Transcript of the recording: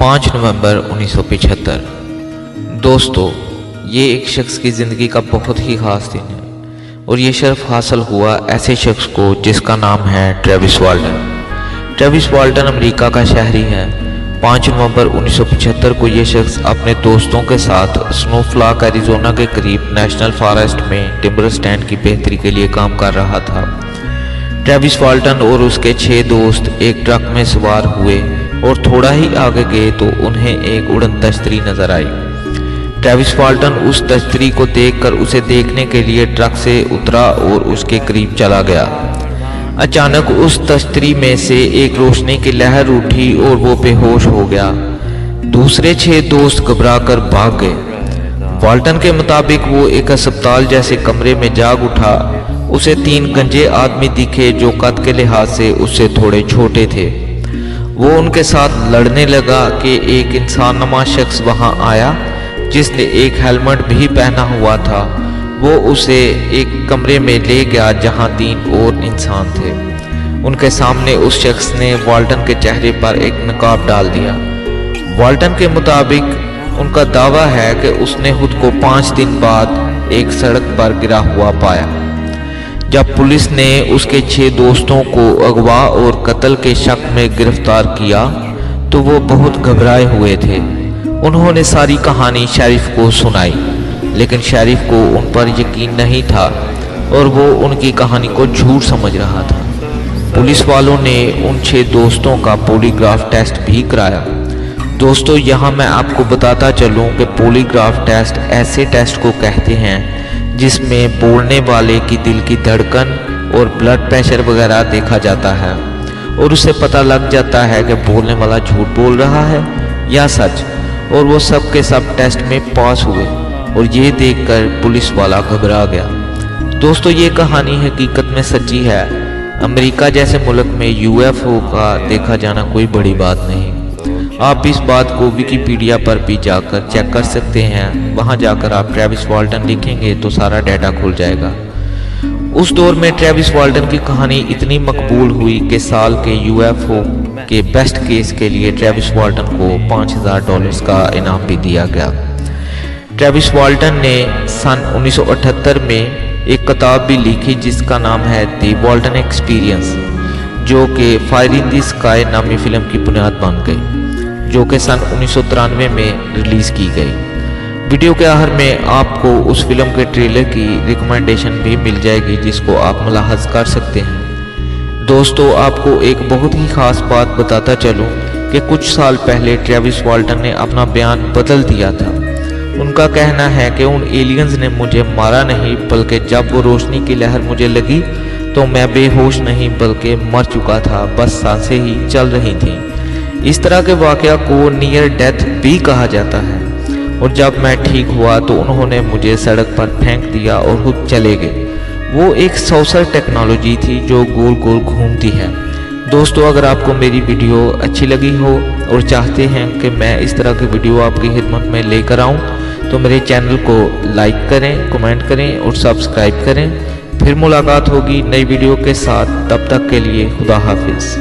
5 नवंबर 1975। दोस्तों, ये एक शख्स की ज़िंदगी का बहुत ही ख़ास दिन है और ये शर्फ हासिल हुआ ऐसे शख्स को जिसका नाम है Travis Walton. Travis Walton America का शहरी है। 5 नवंबर 1975 को ये शख्स अपने दोस्तों के साथ स्नोफ्लॉक एरिज़ोना के करीब नेशनल फॉरेस्ट में टिम्बर स्टैंड की बेहतरी के लिए काम कर रहा था। ट्रेविस वाल्टन और उसके 6 दोस्त एक ट्रक में सवार हुए और थोड़ा ही आगे गए तो उन्हें एक उड़न तश्तरी नजर आई। ट्रेविस वाल्टन उस तश्तरी को देखकर उसे देखने के लिए ट्रक से उतरा और उसके करीब चला गया। अचानक उस तश्तरी में से एक रोशनी की लहर उठी और वो बेहोश हो गया। दूसरे 6 दोस्त घबराकर भाग गए। वाल्टन के मुताबिक वो एक अस्पताल जैसे कमरे में जाग उठा। उसे 3 गंजे आदमी दिखे जो कद के लिहाज से उससे थोड़े छोटे थे। वो उनके साथ लड़ने लगा कि एक इंसाननुमा शख्स वहां आया जिसने एक हेलमेट भी पहना हुआ था। वो उसे एक कमरे में ले गया जहां 3 और इंसान थे। उनके सामने उस शख्स ने वाल्टन के चेहरे पर एक नकाब डाल दिया। वाल्टन के मुताबिक उनका दावा है कि उसने खुद को 5 दिन बाद एक सड़क पर गिरा हुआ पाया। जब पुलिस ने उसके 6 दोस्तों को अगवा और कत्ल के शक में गिरफ्तार किया तो वो बहुत घबराए हुए थे। उन्होंने सारी कहानी शेरिफ को सुनाई, लेकिन शेरिफ को उन पर यकीन नहीं था और वो उनकी कहानी को झूठ समझ रहा था। पुलिस वालों ने उन 6 दोस्तों का पॉलीग्राफ टेस्ट भी कराया। दोस्तों, यहाँ मैं आपको बताता चलूँ कि पॉलीग्राफ टेस्ट ऐसे टेस्ट को कहते हैं जिसमें बोलने वाले की दिल की धड़कन और ब्लड प्रेशर वगैरह देखा जाता है और उसे पता लग जाता है कि बोलने वाला झूठ बोल रहा है या सच। और वो सब के सब टेस्ट में पास हुए और ये देखकर पुलिस वाला घबरा गया। दोस्तों, ये कहानी हकीकत में सच्ची है। अमेरिका जैसे मुल्क में यूएफओ का देखा जाना कोई बड़ी बात नहीं। आप इस बात को विकिपीडिया पर भी जाकर चेक कर सकते हैं। वहां जाकर आप ट्रेविस वाल्टन लिखेंगे तो सारा डाटा खुल जाएगा। उस दौर में ट्रेविस वाल्टन की कहानी इतनी मकबूल हुई कि साल के यूएफओ के बेस्ट केस के लिए ट्रेविस वाल्टन को $5000 का इनाम भी दिया गया। ट्रेविस वाल्टन ने सन 1978 में एक किताब भी लिखी जिसका नाम है द वाल्टन एक्सपीरियंस, जो कि फायर इन द स्काई नामी फिल्म की बुनियाद बन गई, जो कि सन 1993 में रिलीज की गई। वीडियो के आखिर में आपको उस फिल्म के ट्रेलर की रिकमेंडेशन भी मिल जाएगी जिसको आप मुलाहज़ कर सकते हैं। दोस्तों, आपको एक बहुत ही ख़ास बात बताता चलूं कि कुछ साल पहले ट्रेविस वाल्टन ने अपना बयान बदल दिया था। उनका कहना है कि उन एलियंस ने मुझे मारा नहीं, बल्कि जब वो रोशनी की लहर मुझे लगी तो मैं बेहोश नहीं बल्कि मर चुका था, बस सांसें ही चल रही थीं। इस तरह के वाक़या को नियर डेथ भी कहा जाता है। और जब मैं ठीक हुआ तो उन्होंने मुझे सड़क पर फेंक दिया और खुद चले गए। वो एक सॉसर टेक्नोलॉजी थी जो गोल गोल घूमती है। दोस्तों, अगर आपको मेरी वीडियो अच्छी लगी हो और चाहते हैं कि मैं इस तरह की वीडियो आपकी खिदमत में लेकर आऊं तो मेरे चैनल को लाइक करें, कमेंट करें और सब्सक्राइब करें। फिर मुलाकात होगी नई वीडियो के साथ। तब तक के लिए खुदा हाफिज़।